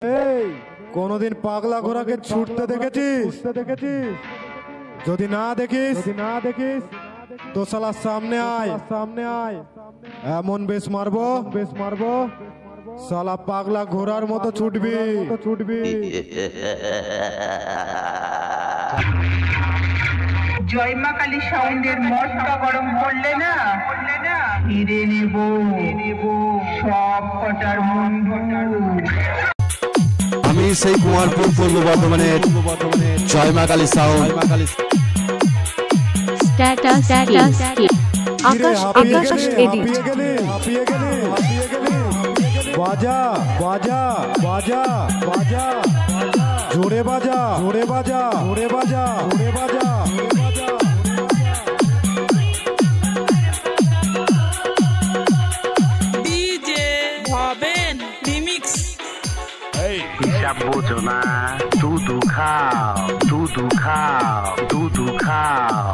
এই কোনদিন পাগলা ঘোড়াকে ছুটতে দেখেছিস? যদি না দেখিস তো শালা সামনে আয় এমন বেশ মারবো শালা পাগলা ঘোড়ার মতো ছুটবি। জয় মা কালী সাউন্ডের মশটা গরম করলে না ফিরে নেব সব কটার মুন্ডু। আমি সেই কুমারপুর পূর্ব বর্ধমানের জয় মা কালী সাউন্ড। আকাশ এডিট। বাজা বাজা বাজা বাজা জোরে বাজা জোরে বাজা জোরে বাজা জোরে বাজা। DJ Bhaben remix. হিসাব বোঝো না, দুধু খাও দুধু খাও দুধু খাও।